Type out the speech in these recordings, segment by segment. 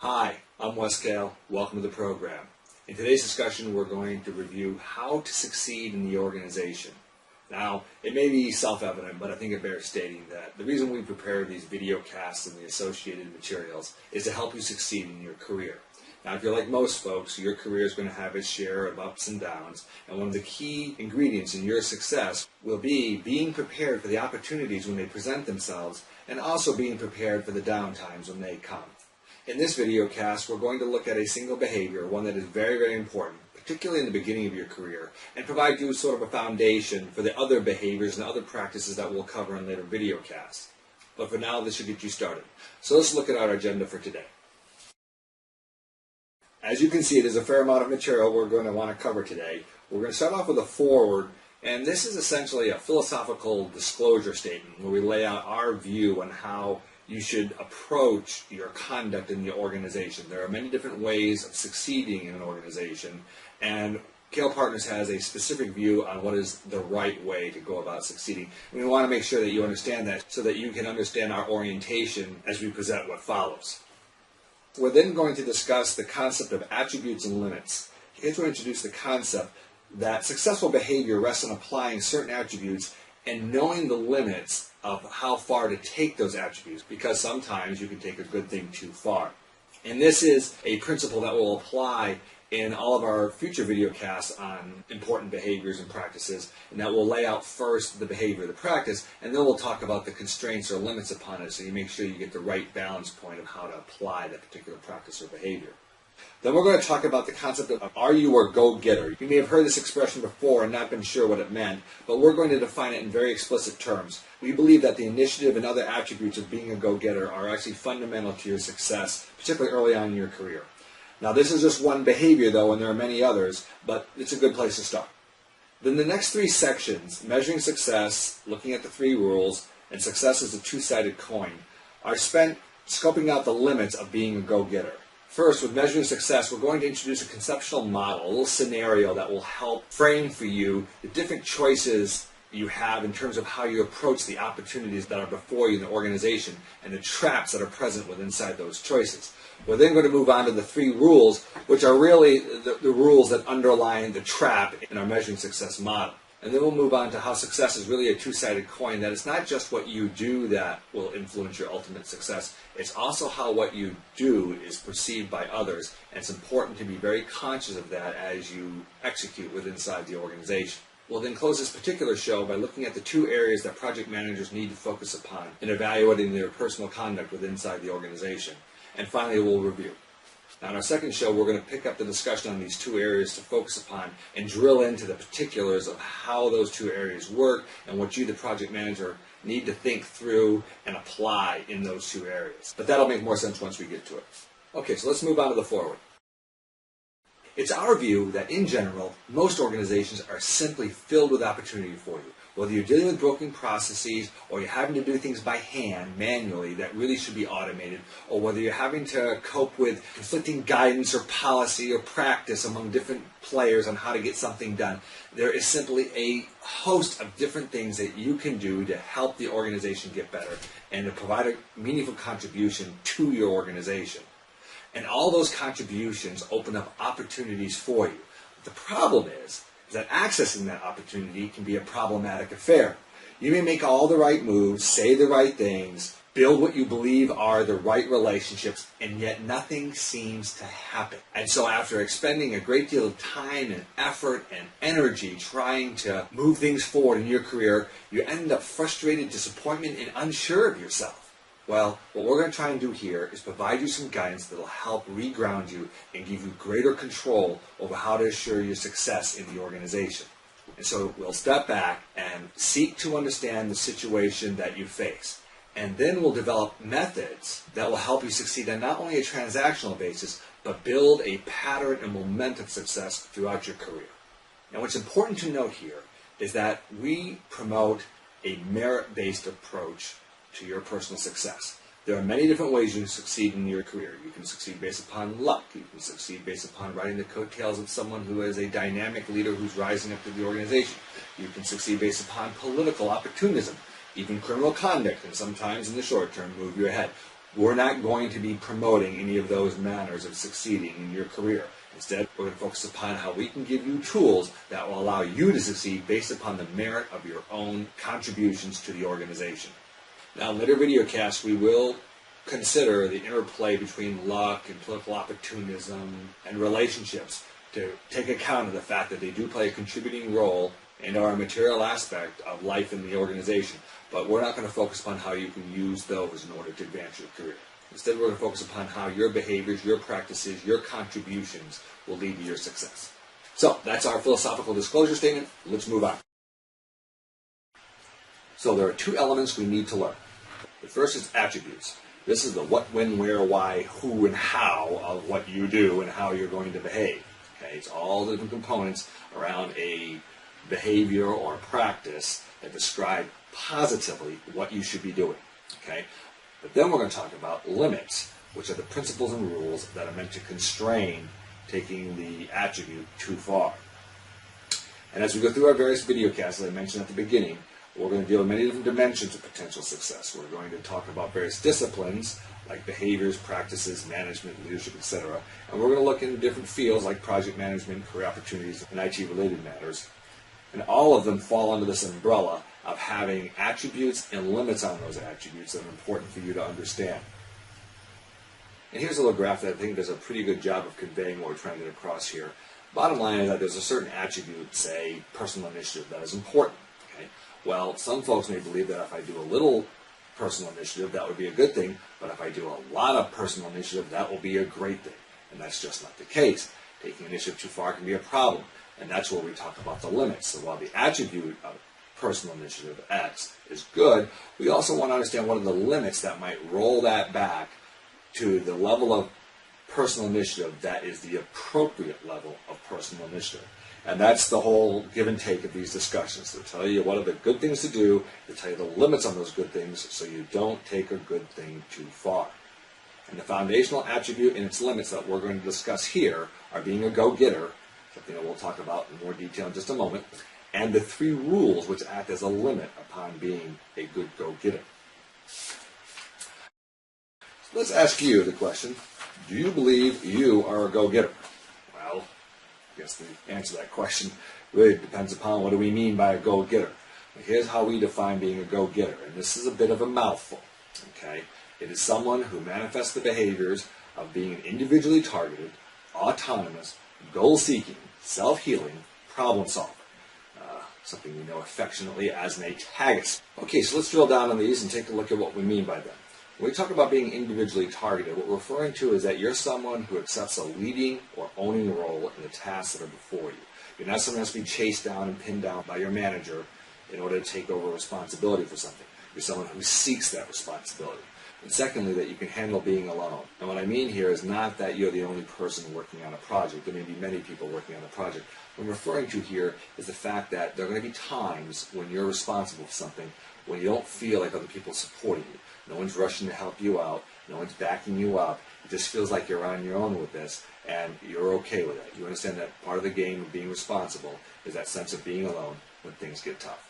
Hi, I'm Wes Gale. Welcome to the program. In today's discussion, we're going to review how to succeed in the organization. Now, it may be self-evident, but I think it bears stating that the reason we prepare these video casts and the associated materials is to help you succeed in your career. Now, if you're like most folks, your career is going to have its share of ups and downs, and one of the key ingredients in your success will be being prepared for the opportunities when they present themselves, and also being prepared for the downtimes when they come. In this video cast, we're going to look at a single behavior, one that is very, very important, particularly in the beginning of your career, and provide you sort of a foundation for the other behaviors and other practices that we'll cover in later video casts. But for now, this should get you started. So let's look at our agenda for today. As you can see, there's a fair amount of material we're going to want to cover today. We're going to start off with a foreword, and this is essentially a philosophical disclosure statement where we lay out our view on how you should approach your conduct in the organization. There are many different ways of succeeding in an organization, and Gale Partners has a specific view on what is the right way to go about succeeding. And we want to make sure that you understand that so that you can understand our orientation as we present what follows. We're then going to discuss the concept of attributes and limits. Here to introduce the concept that successful behavior rests on applying certain attributes and knowing the limits of how far to take those attributes, because sometimes you can take a good thing too far. And this is a principle that will apply in all of our future video casts on important behaviors and practices, and that will lay out first the behavior, the practice, and then we'll talk about the constraints or limits upon it, so you make sure you get the right balance point of how to apply that particular practice or behavior. Then we're going to talk about the concept of are you a go-getter? You may have heard this expression before and not been sure what it meant, but we're going to define it in very explicit terms. We believe that the initiative and other attributes of being a go-getter are actually fundamental to your success, particularly early on in your career. Now, this is just one behavior, though, and there are many others, but it's a good place to start. Then the next three sections, measuring success, looking at the three rules, and success is a two-sided coin, are spent scoping out the limits of being a go-getter. First, with measuring success, we're going to introduce a conceptual model, a little scenario that will help frame for you the different choices you have in terms of how you approach the opportunities that are before you in the organization and the traps that are present within inside those choices. We're then going to move on to the three rules, which are really the rules that underline the trap in our measuring success model. And then we'll move on to how success is really a two-sided coin, that it's not just what you do that will influence your ultimate success. It's also how what you do is perceived by others, and it's important to be very conscious of that as you execute inside the organization. We'll then close this particular show by looking at the two areas that project managers need to focus upon in evaluating their personal conduct inside the organization. And finally, we'll review. Now, in our second show, we're going to pick up the discussion on these two areas to focus upon and drill into the particulars of how those two areas work and what you, the project manager, need to think through and apply in those two areas. But that'll make more sense once we get to it. Okay, so let's move on to the forward. It's our view that, in general, most organizations are simply filled with opportunity for you. Whether you're dealing with broken processes, or you're having to do things by hand, manually, that really should be automated, or whether you're having to cope with conflicting guidance or policy or practice among different players on how to get something done, there is simply a host of different things that you can do to help the organization get better and to provide a meaningful contribution to your organization. And all those contributions open up opportunities for you. The problem is that accessing that opportunity can be a problematic affair. You may make all the right moves, say the right things, build what you believe are the right relationships, and yet nothing seems to happen. And so after expending a great deal of time and effort and energy trying to move things forward in your career, you end up frustrated, disappointed, and unsure of yourself. Well, what we're going to try and do here is provide you some guidance that will help reground you and give you greater control over how to assure your success in the organization. And so we'll step back and seek to understand the situation that you face. And then we'll develop methods that will help you succeed on not only a transactional basis, but build a pattern and momentum of success throughout your career. Now, what's important to note here is that we promote a merit-based approach to your personal success. There are many different ways you can succeed in your career. You can succeed based upon luck. You can succeed based upon riding the coattails of someone who is a dynamic leader who's rising up to the organization. You can succeed based upon political opportunism. Even criminal conduct can sometimes, in the short term, move you ahead. we're not going to be promoting any of those manners of succeeding in your career. Instead, we're going to focus upon how we can give you tools that will allow you to succeed based upon the merit of your own contributions to the organization. Now, in later videocasts, we will consider the interplay between luck and political opportunism and relationships to take account of the fact that they do play a contributing role and are a material aspect of life in the organization. But we're not going to focus upon how you can use those in order to advance your career. Instead, we're going to focus upon how your behaviors, your practices, your contributions will lead to your success. So, that's our philosophical disclosure statement. Let's move on. So, there are two elements we need to learn. The first is attributes. This is the what, when, where, why, who, and how of what you do and how you're going to behave. Okay? It's all the different components around a behavior or practice that describe positively what you should be doing. Okay? But then we're going to talk about limits, which are the principles and rules that are meant to constrain taking the attribute too far. And as we go through our various videocasts, as I mentioned at the beginning, we're going to deal with many different dimensions of potential success. We're going to talk about various disciplines like behaviors, practices, management, leadership, etc. And we're going to look into different fields like project management, career opportunities, and IT-related matters. And all of them fall under this umbrella of having attributes and limits on those attributes that are important for you to understand. And here's a little graph that I think does a pretty good job of conveying what we're trying to get across here. Bottom line is that there's a certain attribute, say personal initiative, that is important. Okay? Well, some folks may believe that if I do a little personal initiative, that would be a good thing, but if I do a lot of personal initiative, that will be a great thing. And that's just not the case. Taking initiative too far can be a problem. And that's where we talk about the limits. So while the attribute of personal initiative, X, is good, we also want to understand what are the limits that might roll that back to the level of personal initiative that is the appropriate level of personal initiative. And that's the whole give and take of these discussions. They'll tell you what are the good things to do, they'll tell you the limits on those good things so you don't take a good thing too far. And the foundational attribute and its limits that we're going to discuss here are being a go-getter, something that we'll talk about in more detail in just a moment, and the three rules which act as a limit upon being a good go-getter. So let's ask you the question, do you believe you are a go-getter? Well, I guess the answer to that question really depends upon what do we mean by a go-getter. Here's how we define being a go-getter, and this is a bit of a mouthful. Okay? It is someone who manifests the behaviors of being an individually targeted, autonomous, goal-seeking, self-healing, problem-solver. Something we know affectionately as an antagist. Okay, so let's drill down on these and take a look at what we mean by them. When we talk about being individually targeted, what we're referring to is that you're someone who accepts a leading or owning role in the tasks that are before you. You're not someone who has to be chased down and pinned down by your manager in order to take over responsibility for something. You're someone who seeks that responsibility. And secondly, that you can handle being alone. And what I mean here is not that you're the only person working on a project. There may be many people working on a project. What I'm referring to here is the fact that there are going to be times when you're responsible for something when you don't feel like other people are supporting you. No one's rushing to help you out. No one's backing you up. It just feels like you're on your own with this, and you're okay with it. You understand that part of the game of being responsible is that sense of being alone when things get tough.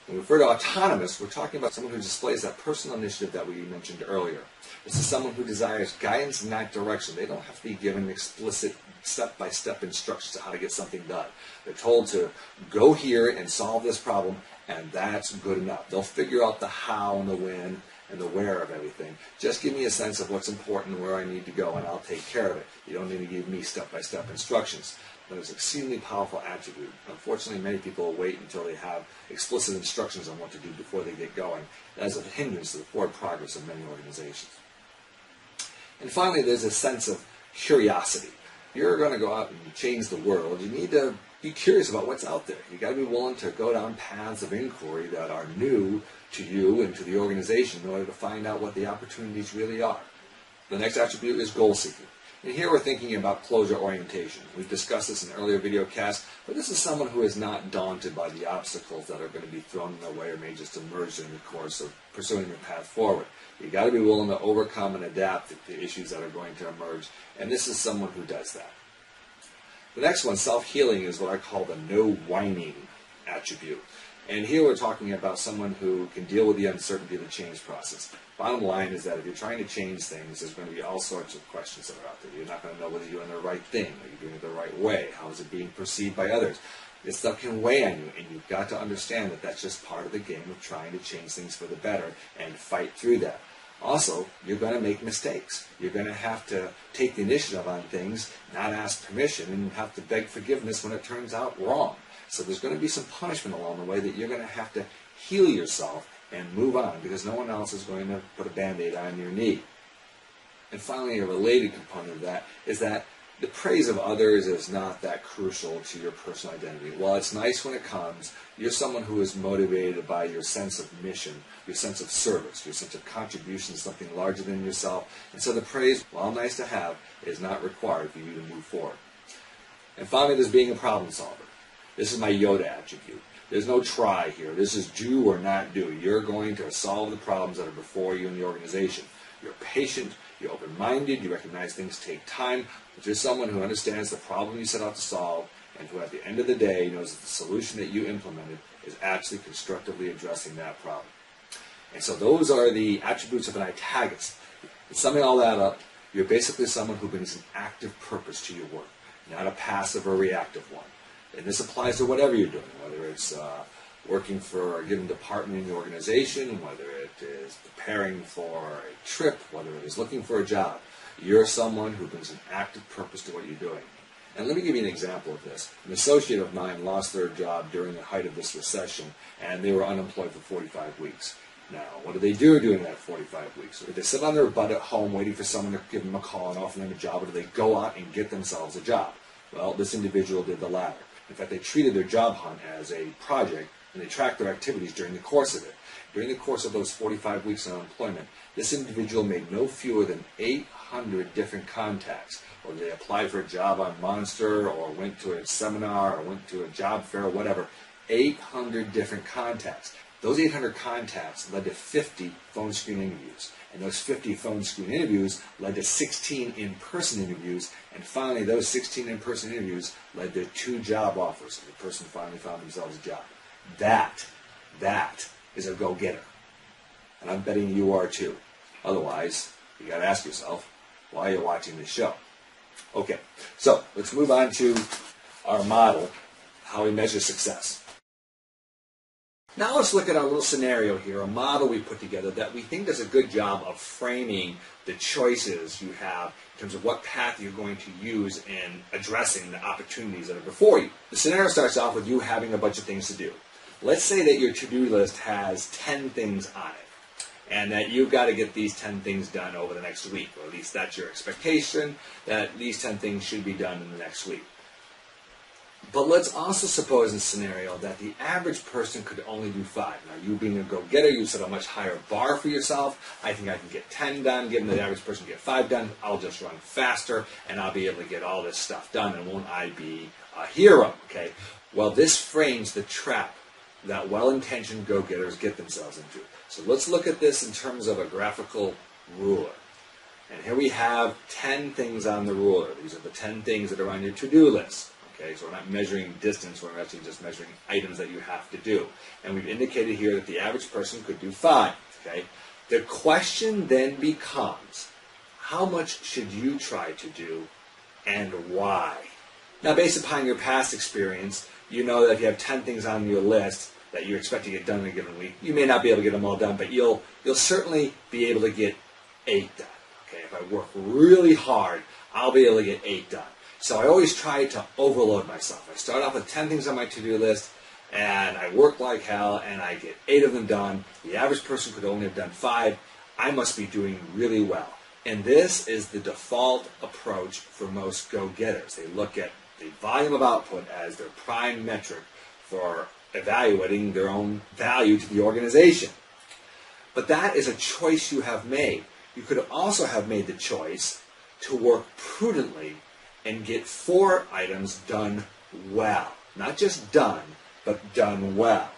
When we refer to autonomous, we're talking about someone who displays that personal initiative that we mentioned earlier. This is someone who desires guidance in that direction. They don't have to be given explicit step-by-step instructions on how to get something done. They're told to go here and solve this problem, and that's good enough. They'll figure out the how and the when and the where of everything. Just give me a sense of what's important and where I need to go, and I'll take care of it. You don't need to give me step-by-step instructions. That is an exceedingly powerful attribute. Unfortunately, many people wait until they have explicit instructions on what to do before they get going. That is a hindrance to the forward progress of many organizations. And finally, there's a sense of curiosity. You're going to go out and change the world. You need to be curious about what's out there. You've got to be willing to go down paths of inquiry that are new to you and to the organization in order to find out what the opportunities really are. The next attribute is goal-seeking. And here we're thinking about closure orientation. We've discussed this in earlier videocasts, but this is someone who is not daunted by the obstacles that are going to be thrown in their way or may just emerge in the course of pursuing their path forward. You've got to be willing to overcome and adapt to the issues that are going to emerge, and this is someone who does that. The next one, self-healing, is what I call the no whining attribute. And here we're talking about someone who can deal with the uncertainty of the change process. Bottom line is that if you're trying to change things, there's going to be all sorts of questions that are out there. You're not going to know whether you're doing the right thing, are you doing it the right way, how is it being perceived by others. This stuff can weigh on you, and you've got to understand that that's just part of the game of trying to change things for the better and fight through that. Also, you're going to make mistakes. You're going to have to take the initiative on things, not ask permission, and have to beg forgiveness when it turns out wrong. So there's going to be some punishment along the way that you're going to have to heal yourself and move on, because no one else is going to put a Band-Aid on your knee. And finally, a related component of that is that the praise of others is not that crucial to your personal identity. While it's nice when it comes, you're someone who is motivated by your sense of mission, your sense of service, your sense of contribution to something larger than yourself. And so the praise, while nice to have, is not required for you to move forward. And finally, there's being a problem solver. This is my Yoda attribute. There's no try here. This is do or not do. You're going to solve the problems that are before you in the organization. You're patient, you're open-minded, you recognize things take time, but you're someone who understands the problem you set out to solve, and who at the end of the day knows that the solution that you implemented is actually constructively addressing that problem. And so those are the attributes of an itagist. And summing all that up, you're basically someone who brings an active purpose to your work, not a passive or reactive one. And this applies to whatever you're doing, whether it's working for a given department in the organization, whether it is preparing for a trip, whether it is looking for a job. You're someone who brings an active purpose to what you're doing. And let me give you an example of this. An associate of mine lost their job during the height of this recession, and they were unemployed for 45 weeks. Now, what do they do during that 45 weeks? Do they sit on their butt at home waiting for someone to give them a call and offer them a job, or do they go out and get themselves a job? Well, this individual did the latter. In fact, they treated their job hunt as a project, and they tracked their activities during the course of it. During the course of those 45 weeks of unemployment, this individual made no fewer than 800 different contacts. Or they applied for a job on Monster, or went to a seminar, or went to a job fair, or whatever. 800 different contacts. Those 800 contacts led to 50 phone screen interviews. And those 50 phone screen interviews led to 16 in-person interviews. And finally, those 16 in-person interviews led to 2 job offers. And the person finally found themselves a job. That is a go-getter. And I'm betting you are too. Otherwise, you got to ask yourself, why are you watching this show? Okay, so let's move on to our model, how we measure success. Now let's look at our little scenario here, a model we put together that we think does a good job of framing the choices you have in terms of what path you're going to use in addressing the opportunities that are before you. The scenario starts off with you having a bunch of things to do. Let's say that your to-do list has 10 things on it, and that you've got to get these 10 things done over the next week, or at least that's your expectation, that these 10 things should be done in the next week. But let's also suppose in a scenario that the average person could only do 5. Now, you being a go-getter, you set a much higher bar for yourself. I think I can get 10 done. Given that the average person can get 5 done, I'll just run faster, and I'll be able to get all this stuff done, and won't I be a hero, okay? Well, this frames the trap that well-intentioned go-getters get themselves into. So let's look at this in terms of a graphical ruler. And here we have 10 things on the ruler. These are the 10 things that are on your to-do list. Okay, so we're not measuring distance, we're actually just measuring items that you have to do. And we've indicated here that the average person could do 5. Okay? The question then becomes, how much should you try to do, and why? Now, based upon your past experience, you know that if you have 10 things on your list that you expect to get done in a given week, you may not be able to get them all done, but you'll certainly be able to get 8 done. Okay, if I work really hard, I'll be able to get 8 done. So I always try to overload myself. I start off with 10 things on my to-do list, and I work like hell, and I get 8 of them done. The average person could only have done 5. I must be doing really well. And this is the default approach for most go-getters. They look at the volume of output as their prime metric for evaluating their own value to the organization. But that is a choice you have made. You could also have made the choice to work prudently and get 4 items done well. Not just done, but done well.